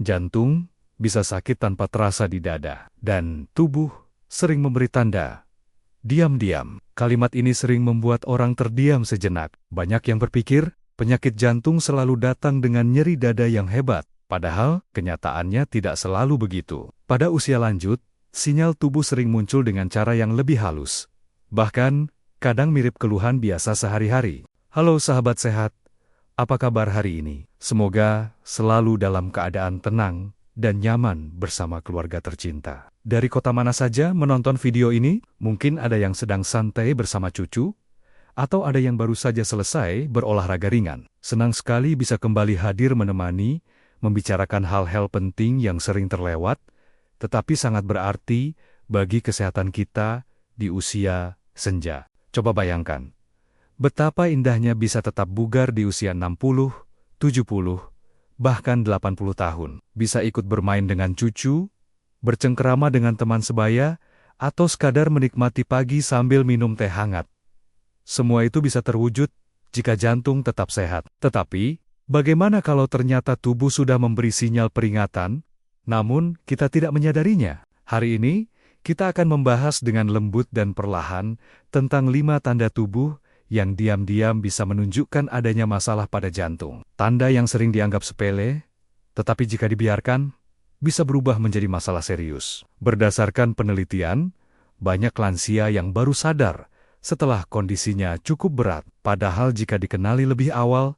Jantung bisa sakit tanpa terasa di dada, dan tubuh sering memberi tanda. Diam-diam, kalimat ini sering membuat orang terdiam sejenak. Banyak yang berpikir, penyakit jantung selalu datang dengan nyeri dada yang hebat, padahal kenyataannya tidak selalu begitu. Pada usia lanjut, sinyal tubuh sering muncul dengan cara yang lebih halus. Bahkan, kadang mirip keluhan biasa sehari-hari. Halo sahabat sehat, apa kabar hari ini? Semoga selalu dalam keadaan tenang dan nyaman bersama keluarga tercinta. Dari kota mana saja menonton video ini? Mungkin ada yang sedang santai bersama cucu, atau ada yang baru saja selesai berolahraga ringan. Senang sekali bisa kembali hadir menemani, membicarakan hal-hal penting yang sering terlewat, tetapi sangat berarti bagi kesehatan kita di usia senja. Coba bayangkan, betapa indahnya bisa tetap bugar di usia 60, 70, bahkan 80 tahun. Bisa ikut bermain dengan cucu, bercengkerama dengan teman sebaya, atau sekadar menikmati pagi sambil minum teh hangat. Semua itu bisa terwujud jika jantung tetap sehat. Tetapi, bagaimana kalau ternyata tubuh sudah memberi sinyal peringatan, namun kita tidak menyadarinya? Hari ini, kita akan membahas dengan lembut dan perlahan tentang 5 tanda tubuh yang diam-diam bisa menunjukkan adanya masalah pada jantung. Tanda yang sering dianggap sepele, tetapi jika dibiarkan, bisa berubah menjadi masalah serius. Berdasarkan penelitian, banyak lansia yang baru sadar setelah kondisinya cukup berat. Padahal jika dikenali lebih awal,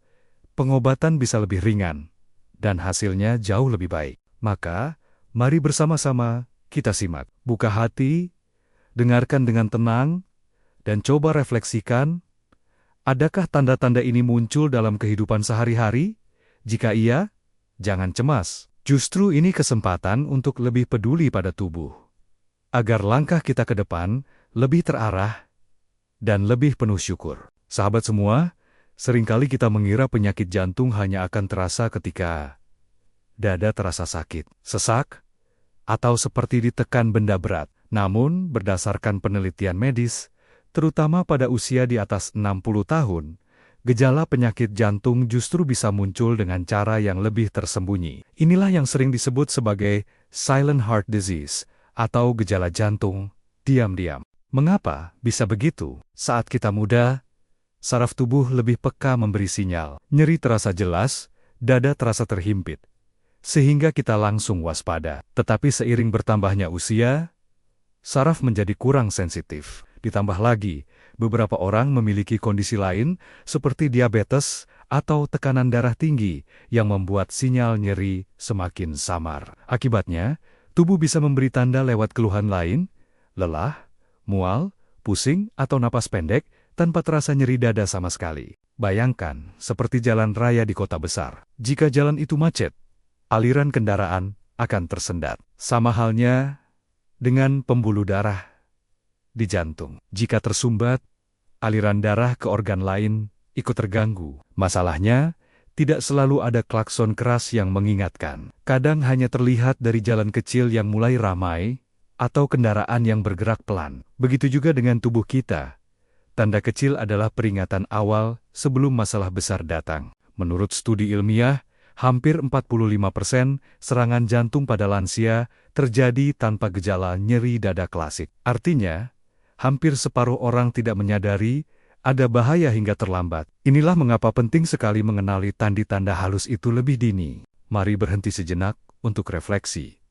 pengobatan bisa lebih ringan, dan hasilnya jauh lebih baik. Maka, mari bersama-sama kita simak. Buka hati, dengarkan dengan tenang, dan coba refleksikan, adakah tanda-tanda ini muncul dalam kehidupan sehari-hari? Jika iya, jangan cemas. Justru ini kesempatan untuk lebih peduli pada tubuh, agar langkah kita ke depan lebih terarah dan lebih penuh syukur. Sahabat semua, seringkali kita mengira penyakit jantung hanya akan terasa ketika dada terasa sakit, sesak, atau seperti ditekan benda berat. Namun, berdasarkan penelitian medis, terutama pada usia di atas 60 tahun, gejala penyakit jantung justru bisa muncul dengan cara yang lebih tersembunyi. Inilah yang sering disebut sebagai silent heart disease, atau gejala jantung diam-diam. Mengapa bisa begitu? Saat kita muda, saraf tubuh lebih peka memberi sinyal. Nyeri terasa jelas, dada terasa terhimpit, sehingga kita langsung waspada. Tetapi seiring bertambahnya usia, saraf menjadi kurang sensitif. Ditambah lagi, beberapa orang memiliki kondisi lain seperti diabetes atau tekanan darah tinggi yang membuat sinyal nyeri semakin samar. Akibatnya, tubuh bisa memberi tanda lewat keluhan lain, lelah, mual, pusing, atau napas pendek tanpa terasa nyeri dada sama sekali. Bayangkan, seperti jalan raya di kota besar. Jika jalan itu macet, aliran kendaraan akan tersendat. Sama halnya dengan pembuluh darah di jantung. Jika tersumbat, aliran darah ke organ lain ikut terganggu. Masalahnya, tidak selalu ada klakson keras yang mengingatkan. Kadang hanya terlihat dari jalan kecil yang mulai ramai, atau kendaraan yang bergerak pelan. Begitu juga dengan tubuh kita. Tanda kecil adalah peringatan awal sebelum masalah besar datang. Menurut studi ilmiah, hampir 45% serangan jantung pada lansia terjadi tanpa gejala nyeri dada klasik. Artinya, hampir separuh orang tidak menyadari ada bahaya hingga terlambat. Inilah mengapa penting sekali mengenali tanda-tanda halus itu lebih dini. Mari berhenti sejenak untuk refleksi.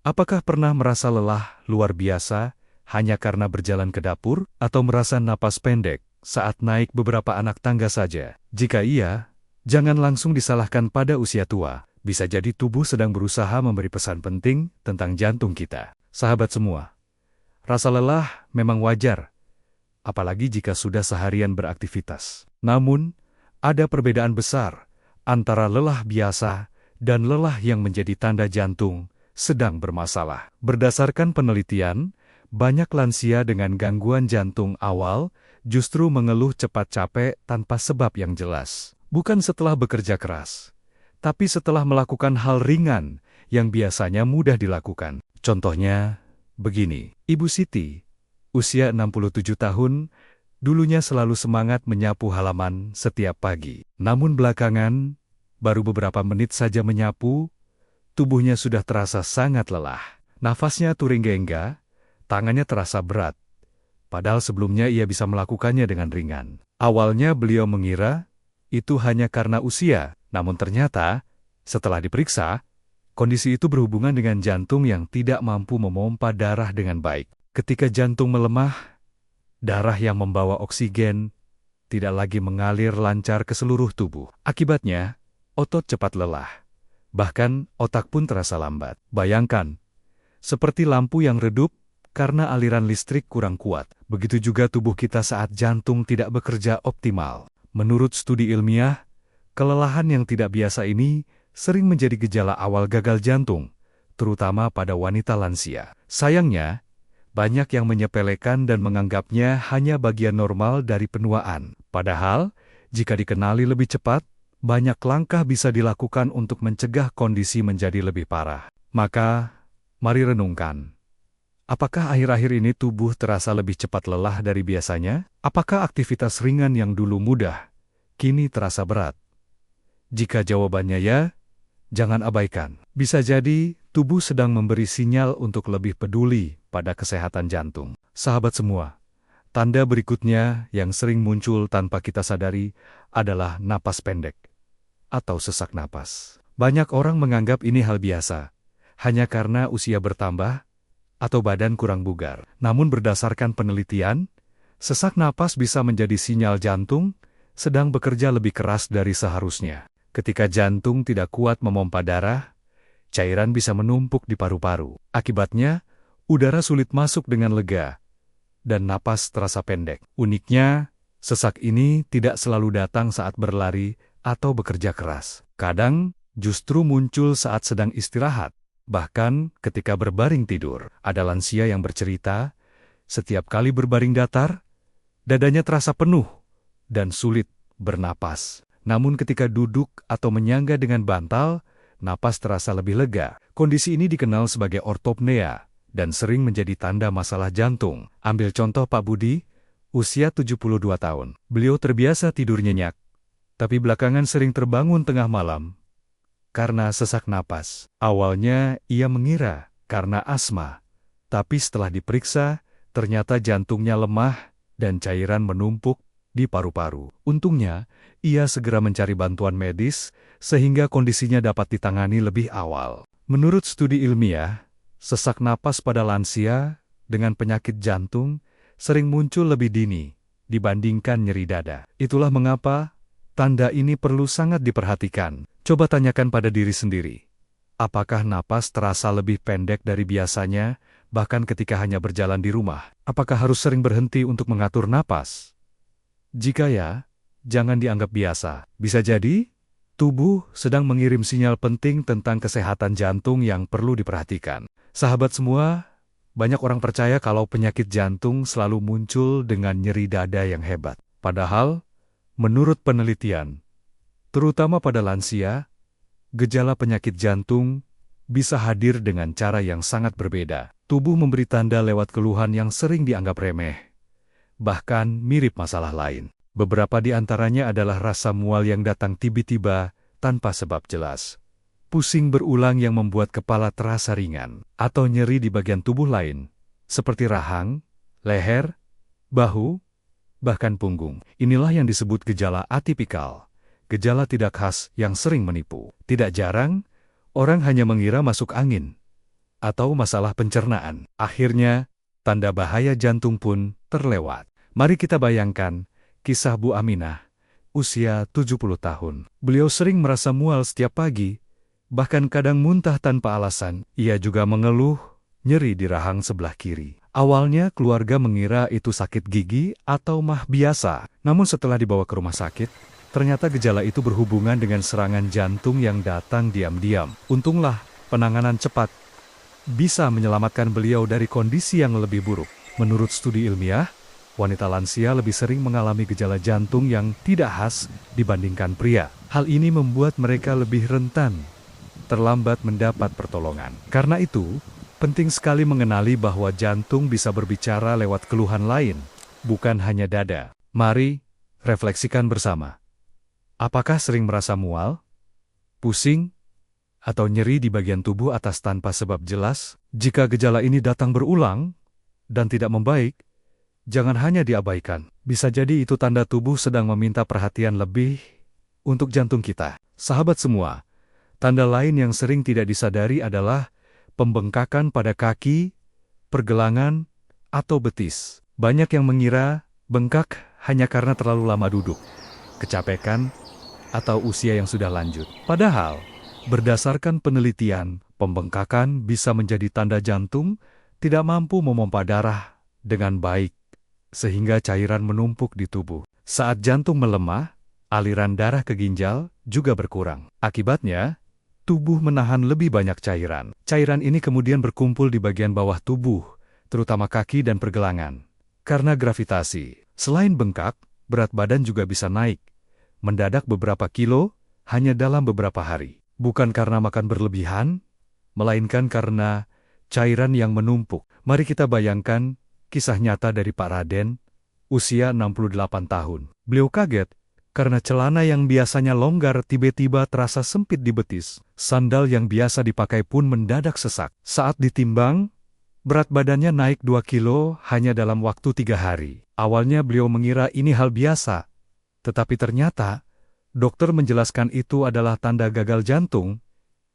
Apakah pernah merasa lelah luar biasa hanya karena berjalan ke dapur, atau merasa napas pendek saat naik beberapa anak tangga saja? Jika iya, jangan langsung disalahkan pada usia tua. Bisa jadi tubuh sedang berusaha memberi pesan penting tentang jantung kita. Sahabat semua, rasa lelah memang wajar, apalagi jika sudah seharian beraktivitas. Namun, ada perbedaan besar antara lelah biasa dan lelah yang menjadi tanda jantung sedang bermasalah. Berdasarkan penelitian, banyak lansia dengan gangguan jantung awal justru mengeluh cepat capek tanpa sebab yang jelas. Bukan setelah bekerja keras, tapi setelah melakukan hal ringan yang biasanya mudah dilakukan. Contohnya, begini. Ibu Siti, usia 67 tahun, dulunya selalu semangat menyapu halaman setiap pagi. Namun belakangan, baru beberapa menit saja menyapu, tubuhnya sudah terasa sangat lelah. Nafasnya turinggengga, tangannya terasa berat. Padahal sebelumnya ia bisa melakukannya dengan ringan. Awalnya beliau mengira itu hanya karena usia, namun ternyata setelah diperiksa, kondisi itu berhubungan dengan jantung yang tidak mampu memompa darah dengan baik. Ketika jantung melemah, darah yang membawa oksigen tidak lagi mengalir lancar ke seluruh tubuh. Akibatnya, otot cepat lelah. Bahkan otak pun terasa lambat. Bayangkan, seperti lampu yang redup karena aliran listrik kurang kuat. Begitu juga tubuh kita saat jantung tidak bekerja optimal. Menurut studi ilmiah, kelelahan yang tidak biasa ini sering menjadi gejala awal gagal jantung, terutama pada wanita lansia. Sayangnya, banyak yang menyepelekan dan menganggapnya hanya bagian normal dari penuaan. Padahal, jika dikenali lebih cepat, banyak langkah bisa dilakukan untuk mencegah kondisi menjadi lebih parah. Maka, mari renungkan. Apakah akhir-akhir ini tubuh terasa lebih cepat lelah dari biasanya? Apakah aktivitas ringan yang dulu mudah, kini terasa berat? Jika jawabannya ya, jangan abaikan. Bisa jadi, tubuh sedang memberi sinyal untuk lebih peduli pada kesehatan jantung. Sahabat semua, tanda berikutnya yang sering muncul tanpa kita sadari adalah napas pendek atau sesak napas. Banyak orang menganggap ini hal biasa, hanya karena usia bertambah atau badan kurang bugar. Namun berdasarkan penelitian, sesak napas bisa menjadi sinyal jantung sedang bekerja lebih keras dari seharusnya. Ketika jantung tidak kuat memompa darah, cairan bisa menumpuk di paru-paru. Akibatnya, udara sulit masuk dengan lega, dan napas terasa pendek. Uniknya, sesak ini tidak selalu datang saat berlari atau bekerja keras. Kadang, justru muncul saat sedang istirahat. Bahkan ketika berbaring tidur, ada lansia yang bercerita, setiap kali berbaring datar, dadanya terasa penuh dan sulit bernapas. Namun ketika duduk atau menyangga dengan bantal, napas terasa lebih lega. Kondisi ini dikenal sebagai ortopnea dan sering menjadi tanda masalah jantung. Ambil contoh Pak Budi, usia 72 tahun. Beliau terbiasa tidur nyenyak, tapi belakangan sering terbangun tengah malam karena sesak napas. Awalnya ia mengira karena asma, tapi setelah diperiksa, ternyata jantungnya lemah dan cairan menumpuk di paru-paru. Untungnya, ia segera mencari bantuan medis sehingga kondisinya dapat ditangani lebih awal. Menurut studi ilmiah, sesak napas pada lansia dengan penyakit jantung sering muncul lebih dini dibandingkan nyeri dada. Itulah mengapa tanda ini perlu sangat diperhatikan. Coba tanyakan pada diri sendiri. Apakah napas terasa lebih pendek dari biasanya, bahkan ketika hanya berjalan di rumah? Apakah harus sering berhenti untuk mengatur napas? Jika ya, jangan dianggap biasa. Bisa jadi, tubuh sedang mengirim sinyal penting tentang kesehatan jantung yang perlu diperhatikan. Sahabat semua, banyak orang percaya kalau penyakit jantung selalu muncul dengan nyeri dada yang hebat. Padahal, menurut penelitian, terutama pada lansia, gejala penyakit jantung bisa hadir dengan cara yang sangat berbeda. Tubuh memberi tanda lewat keluhan yang sering dianggap remeh, bahkan mirip masalah lain. Beberapa di antaranya adalah rasa mual yang datang tiba-tiba tanpa sebab jelas, pusing berulang yang membuat kepala terasa ringan, atau nyeri di bagian tubuh lain, seperti rahang, leher, bahu, bahkan punggung. Inilah yang disebut gejala atipikal. Gejala tidak khas yang sering menipu. Tidak jarang, orang hanya mengira masuk angin atau masalah pencernaan. Akhirnya, tanda bahaya jantung pun terlewat. Mari kita bayangkan kisah Bu Aminah, usia 70 tahun. Beliau sering merasa mual setiap pagi, bahkan kadang muntah tanpa alasan. Ia juga mengeluh nyeri di rahang sebelah kiri. Awalnya keluarga mengira itu sakit gigi atau mah biasa. Namun setelah dibawa ke rumah sakit, ternyata gejala itu berhubungan dengan serangan jantung yang datang diam-diam. Untunglah penanganan cepat bisa menyelamatkan beliau dari kondisi yang lebih buruk. Menurut studi ilmiah, wanita lansia lebih sering mengalami gejala jantung yang tidak khas dibandingkan pria. Hal ini membuat mereka lebih rentan terlambat mendapat pertolongan. Karena itu, penting sekali mengenali bahwa jantung bisa berbicara lewat keluhan lain, bukan hanya dada. Mari refleksikan bersama. Apakah sering merasa mual, pusing, atau nyeri di bagian tubuh atas tanpa sebab jelas. Jika gejala ini datang berulang dan tidak membaik, jangan hanya diabaikan. Bisa jadi itu tanda tubuh sedang meminta perhatian lebih untuk jantung kita. Sahabat semua, tanda lain yang sering tidak disadari adalah pembengkakan pada kaki, pergelangan, atau betis. Banyak yang mengira bengkak hanya karena terlalu lama duduk, kecapekan, atau usia yang sudah lanjut. Padahal, berdasarkan penelitian, pembengkakan bisa menjadi tanda jantung tidak mampu memompa darah dengan baik, sehingga cairan menumpuk di tubuh. Saat jantung melemah, aliran darah ke ginjal juga berkurang. Akibatnya, tubuh menahan lebih banyak cairan. Cairan ini kemudian berkumpul di bagian bawah tubuh, terutama kaki dan pergelangan. Karena gravitasi, selain bengkak, berat badan juga bisa naik mendadak beberapa kilo hanya dalam beberapa hari. Bukan karena makan berlebihan, melainkan karena cairan yang menumpuk. Mari kita bayangkan kisah nyata dari Pak Raden, usia 68 tahun. Beliau kaget karena celana yang biasanya longgar tiba-tiba terasa sempit di betis. Sandal yang biasa dipakai pun mendadak sesak. Saat ditimbang, berat badannya naik 2 kilo hanya dalam waktu 3 hari. Awalnya beliau mengira ini hal biasa, tetapi ternyata dokter menjelaskan itu adalah tanda gagal jantung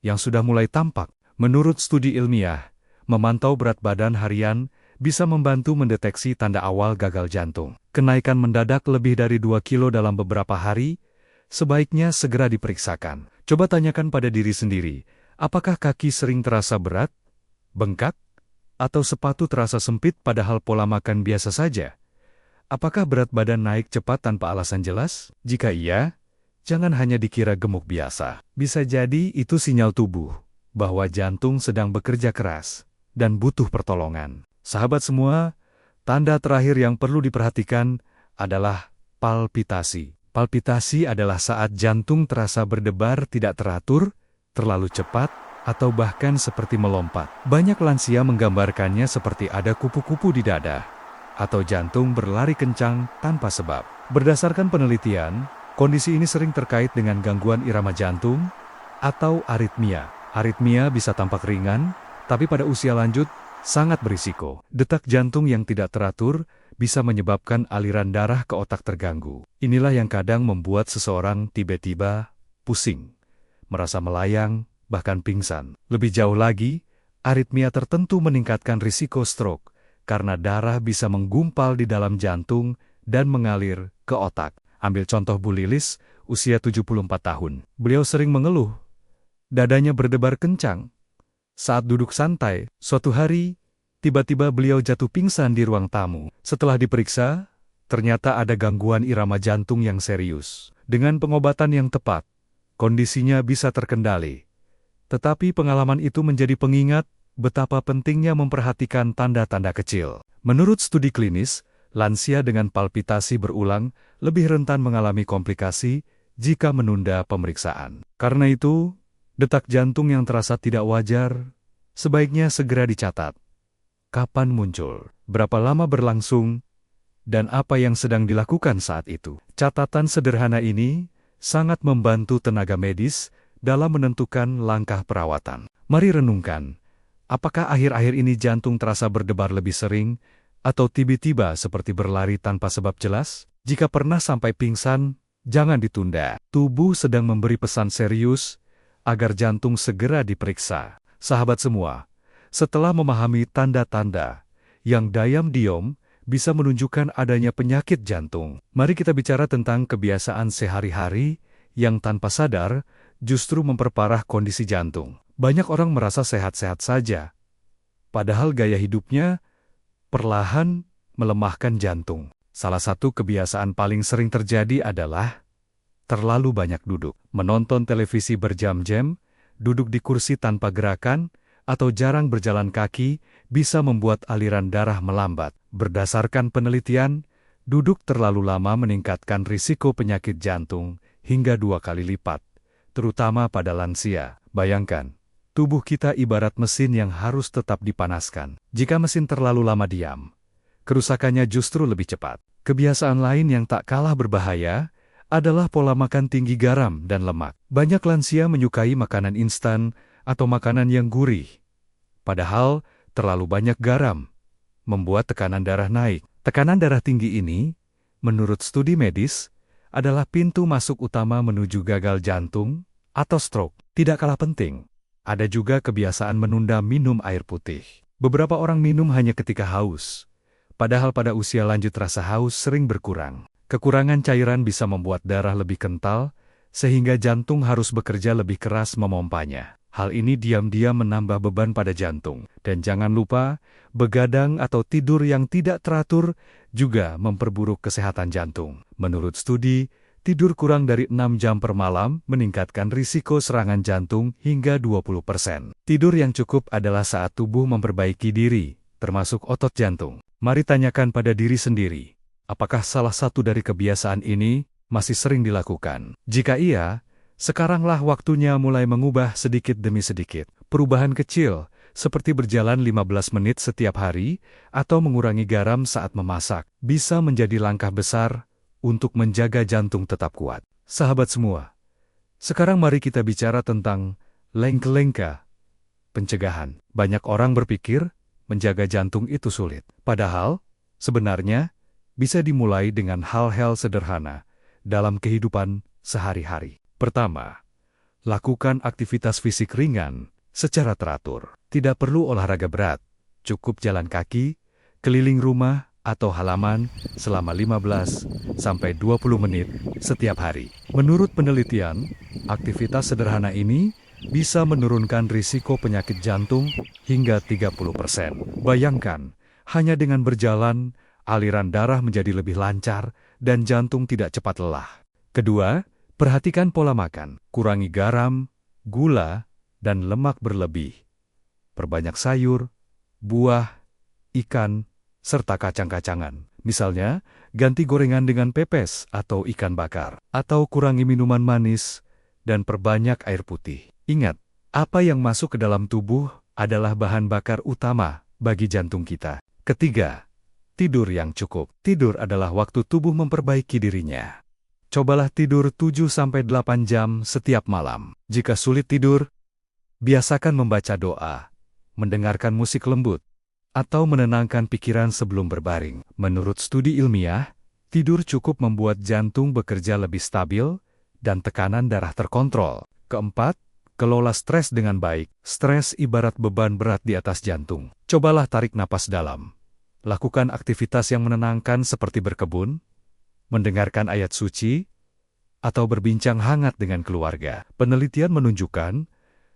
yang sudah mulai tampak. Menurut studi ilmiah, memantau berat badan harian bisa membantu mendeteksi tanda awal gagal jantung. Kenaikan mendadak lebih dari 2 kilo dalam beberapa hari, sebaiknya segera diperiksakan. Coba tanyakan pada diri sendiri, apakah kaki sering terasa berat, bengkak, atau sepatu terasa sempit padahal pola makan biasa saja? Apakah berat badan naik cepat tanpa alasan jelas? Jika iya, jangan hanya dikira gemuk biasa. Bisa jadi itu sinyal tubuh bahwa jantung sedang bekerja keras dan butuh pertolongan. Sahabat semua, tanda terakhir yang perlu diperhatikan adalah palpitasi. Palpitasi adalah saat jantung terasa berdebar tidak teratur, terlalu cepat, atau bahkan seperti melompat. Banyak lansia menggambarkannya seperti ada kupu-kupu di dada, atau jantung berlari kencang tanpa sebab. Berdasarkan penelitian, kondisi ini sering terkait dengan gangguan irama jantung atau aritmia. Aritmia bisa tampak ringan, tapi pada usia lanjut sangat berisiko. Detak jantung yang tidak teratur bisa menyebabkan aliran darah ke otak terganggu. Inilah yang kadang membuat seseorang tiba-tiba pusing, merasa melayang, bahkan pingsan. Lebih jauh lagi, aritmia tertentu meningkatkan risiko stroke, karena darah bisa menggumpal di dalam jantung dan mengalir ke otak. Ambil contoh Bu Lilis, usia 74 tahun. Beliau sering mengeluh, dadanya berdebar kencang. Saat duduk santai, suatu hari, tiba-tiba beliau jatuh pingsan di ruang tamu. Setelah diperiksa, ternyata ada gangguan irama jantung yang serius. Dengan pengobatan yang tepat, kondisinya bisa terkendali. Tetapi pengalaman itu menjadi pengingat betapa pentingnya memperhatikan tanda-tanda kecil. Menurut studi klinis, lansia dengan palpitasi berulang lebih rentan mengalami komplikasi jika menunda pemeriksaan. Karena itu, detak jantung yang terasa tidak wajar sebaiknya segera dicatat. Kapan muncul, berapa lama berlangsung, dan apa yang sedang dilakukan saat itu. Catatan sederhana ini sangat membantu tenaga medis dalam menentukan langkah perawatan. Mari renungkan, apakah akhir-akhir ini jantung terasa berdebar lebih sering, atau tiba-tiba seperti berlari tanpa sebab jelas? Jika pernah sampai pingsan, jangan ditunda. Tubuh sedang memberi pesan serius agar jantung segera diperiksa. Sahabat semua, setelah memahami tanda-tanda yang diam-diam bisa menunjukkan adanya penyakit jantung, mari kita bicara tentang kebiasaan sehari-hari yang tanpa sadar justru memperparah kondisi jantung. Banyak orang merasa sehat-sehat saja, padahal gaya hidupnya perlahan melemahkan jantung. Salah satu kebiasaan paling sering terjadi adalah terlalu banyak duduk. Menonton televisi berjam-jam, duduk di kursi tanpa gerakan, atau jarang berjalan kaki bisa membuat aliran darah melambat. Berdasarkan penelitian, duduk terlalu lama meningkatkan risiko penyakit jantung hingga 2 kali lipat, terutama pada lansia. Bayangkan, tubuh kita ibarat mesin yang harus tetap dipanaskan. Jika mesin terlalu lama diam, kerusakannya justru lebih cepat. Kebiasaan lain yang tak kalah berbahaya adalah pola makan tinggi garam dan lemak. Banyak lansia menyukai makanan instan atau makanan yang gurih. Padahal, terlalu banyak garam membuat tekanan darah naik. Tekanan darah tinggi ini, menurut studi medis, adalah pintu masuk utama menuju gagal jantung atau stroke. Tidak kalah penting, ada juga kebiasaan menunda minum air putih. Beberapa orang minum hanya ketika haus, padahal pada usia lanjut rasa haus sering berkurang. Kekurangan cairan bisa membuat darah lebih kental, sehingga jantung harus bekerja lebih keras memompanya. Hal ini diam-diam menambah beban pada jantung. Dan jangan lupa, begadang atau tidur yang tidak teratur juga memperburuk kesehatan jantung. Menurut studi, tidur kurang dari 6 jam per malam meningkatkan risiko serangan jantung hingga 20%. Tidur yang cukup adalah saat tubuh memperbaiki diri, termasuk otot jantung. Mari tanyakan pada diri sendiri, apakah salah satu dari kebiasaan ini masih sering dilakukan? Jika iya, sekaranglah waktunya mulai mengubah sedikit demi sedikit. Perubahan kecil, seperti berjalan 15 menit setiap hari, atau mengurangi garam saat memasak, bisa menjadi langkah besar untuk menjaga jantung tetap kuat. Sahabat semua, sekarang mari kita bicara tentang langkah-langkah pencegahan. Banyak orang berpikir menjaga jantung itu sulit. Padahal, sebenarnya bisa dimulai dengan hal-hal sederhana dalam kehidupan sehari-hari. Pertama, lakukan aktivitas fisik ringan secara teratur. Tidak perlu olahraga berat, cukup jalan kaki, keliling rumah atau halaman selama 15-20 menit setiap hari. Menurut penelitian, aktivitas sederhana ini bisa menurunkan risiko penyakit jantung hingga 30%. Bayangkan, hanya dengan berjalan, aliran darah menjadi lebih lancar dan jantung tidak cepat lelah. Kedua, perhatikan pola makan. Kurangi garam, gula, dan lemak berlebih. Perbanyak sayur, buah, ikan, serta kacang-kacangan. Misalnya, ganti gorengan dengan pepes atau ikan bakar. Atau kurangi minuman manis dan perbanyak air putih. Ingat, apa yang masuk ke dalam tubuh adalah bahan bakar utama bagi jantung kita. Ketiga, tidur yang cukup. Tidur adalah waktu tubuh memperbaiki dirinya. Cobalah tidur 7-8 jam setiap malam. Jika sulit tidur, biasakan membaca doa, mendengarkan musik lembut, atau menenangkan pikiran sebelum berbaring. Menurut studi ilmiah, tidur cukup membuat jantung bekerja lebih stabil dan tekanan darah terkontrol. Keempat, kelola stres dengan baik. Stres ibarat beban berat di atas jantung. Cobalah tarik napas dalam. Lakukan aktivitas yang menenangkan seperti berkebun, mendengarkan ayat suci, atau berbincang hangat dengan keluarga. Penelitian menunjukkan,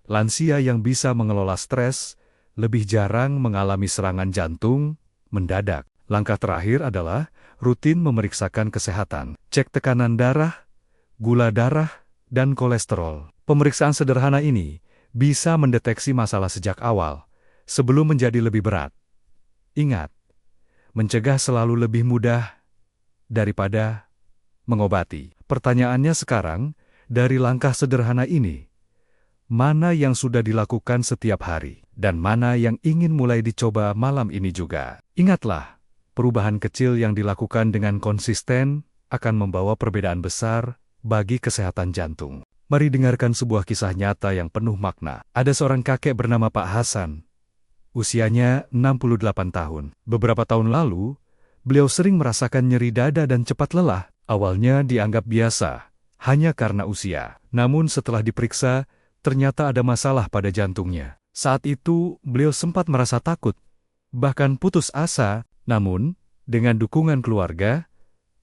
lansia yang bisa mengelola stres lebih jarang mengalami serangan jantung mendadak. Langkah terakhir adalah rutin memeriksakan kesehatan. Cek tekanan darah, gula darah, dan kolesterol. Pemeriksaan sederhana ini bisa mendeteksi masalah sejak awal, sebelum menjadi lebih berat. Ingat, mencegah selalu lebih mudah daripada mengobati. Pertanyaannya sekarang, dari langkah sederhana ini, mana yang sudah dilakukan setiap hari, dan mana yang ingin mulai dicoba malam ini juga? Ingatlah, perubahan kecil yang dilakukan dengan konsisten akan membawa perbedaan besar bagi kesehatan jantung. Mari dengarkan sebuah kisah nyata yang penuh makna. Ada seorang kakek bernama Pak Hasan. Usianya 68 tahun. Beberapa tahun lalu, beliau sering merasakan nyeri dada dan cepat lelah. Awalnya dianggap biasa, hanya karena usia. Namun setelah diperiksa, ternyata ada masalah pada jantungnya. Saat itu, beliau sempat merasa takut, bahkan putus asa. Namun, dengan dukungan keluarga,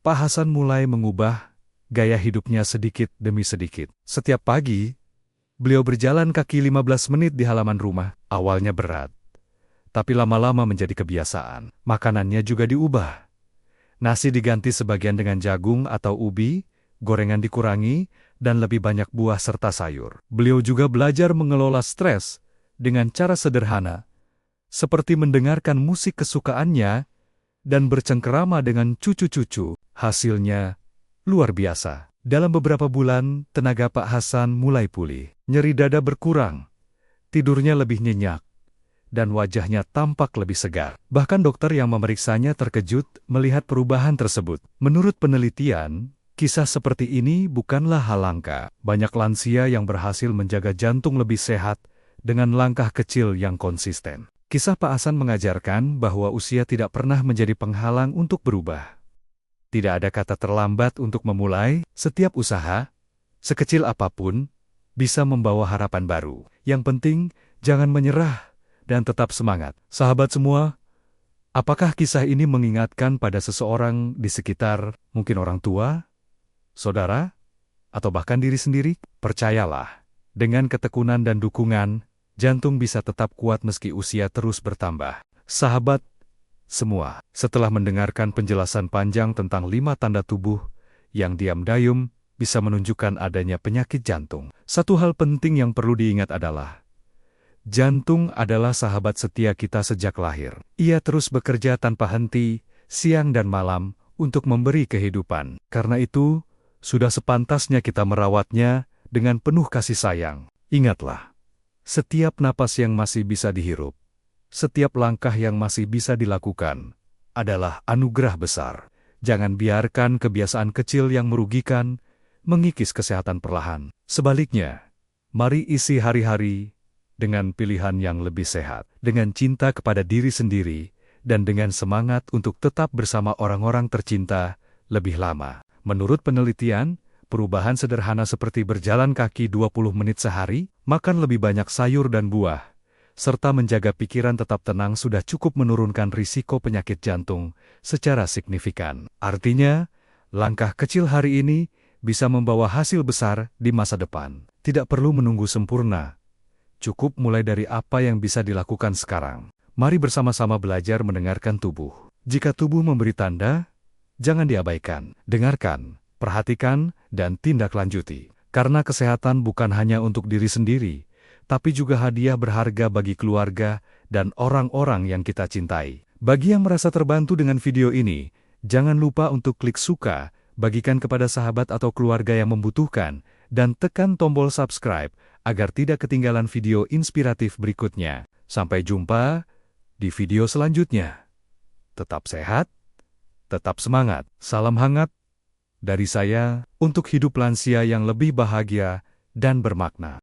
Pak Hasan mulai mengubah gaya hidupnya sedikit demi sedikit. Setiap pagi, beliau berjalan kaki 15 menit di halaman rumah. Awalnya berat, tapi lama-lama menjadi kebiasaan. Makanannya juga diubah. Nasi diganti sebagian dengan jagung atau ubi, gorengan dikurangi, dan lebih banyak buah serta sayur. Beliau juga belajar mengelola stres dengan cara sederhana, seperti mendengarkan musik kesukaannya dan bercengkerama dengan cucu-cucu. Hasilnya luar biasa. Dalam beberapa bulan, tenaga Pak Hasan mulai pulih. Nyeri dada berkurang, tidurnya lebih nyenyak, dan wajahnya tampak lebih segar. Bahkan dokter yang memeriksanya terkejut melihat perubahan tersebut. Menurut penelitian, Kisah seperti ini bukanlah hal langka. Banyak lansia yang berhasil menjaga jantung lebih sehat dengan langkah kecil yang konsisten. Kisah Pak Hasan mengajarkan bahwa usia tidak pernah menjadi penghalang untuk berubah. Tidak ada kata terlambat untuk memulai. Setiap usaha, sekecil apapun, bisa membawa harapan baru. Yang penting, jangan menyerah dan tetap semangat. Sahabat semua, apakah kisah ini mengingatkan pada seseorang di sekitar, mungkin orang tua, saudara, atau bahkan diri sendiri? Percayalah, dengan ketekunan dan dukungan, jantung bisa tetap kuat meski usia terus bertambah. Sahabat semua, setelah mendengarkan penjelasan panjang tentang 5 tanda tubuh yang diam-diam bisa menunjukkan adanya penyakit jantung, satu hal penting yang perlu diingat adalah jantung adalah sahabat setia kita sejak lahir. Ia terus bekerja tanpa henti, siang dan malam, untuk memberi kehidupan. Karena itu, sudah sepantasnya kita merawatnya dengan penuh kasih sayang. Ingatlah, setiap napas yang masih bisa dihirup, setiap langkah yang masih bisa dilakukan, adalah anugerah besar. Jangan biarkan kebiasaan kecil yang merugikan mengikis kesehatan perlahan. Sebaliknya, mari isi hari-hari dengan pilihan yang lebih sehat, dengan cinta kepada diri sendiri, dan dengan semangat untuk tetap bersama orang-orang tercinta lebih lama. Menurut penelitian, perubahan sederhana seperti berjalan kaki 20 menit sehari, makan lebih banyak sayur dan buah, serta menjaga pikiran tetap tenang sudah cukup menurunkan risiko penyakit jantung secara signifikan. Artinya, langkah kecil hari ini bisa membawa hasil besar di masa depan. Tidak perlu menunggu sempurna. Cukup mulai dari apa yang bisa dilakukan sekarang. Mari bersama-sama belajar mendengarkan tubuh. Jika tubuh memberi tanda, jangan diabaikan. Dengarkan, perhatikan, dan tindak lanjuti. Karena kesehatan bukan hanya untuk diri sendiri, tapi juga hadiah berharga bagi keluarga dan orang-orang yang kita cintai. Bagi yang merasa terbantu dengan video ini, jangan lupa untuk klik suka, bagikan kepada sahabat atau keluarga yang membutuhkan, dan tekan tombol subscribe agar tidak ketinggalan video inspiratif berikutnya. Sampai jumpa di video selanjutnya. Tetap sehat, tetap semangat. Salam hangat dari saya untuk hidup lansia yang lebih bahagia dan bermakna.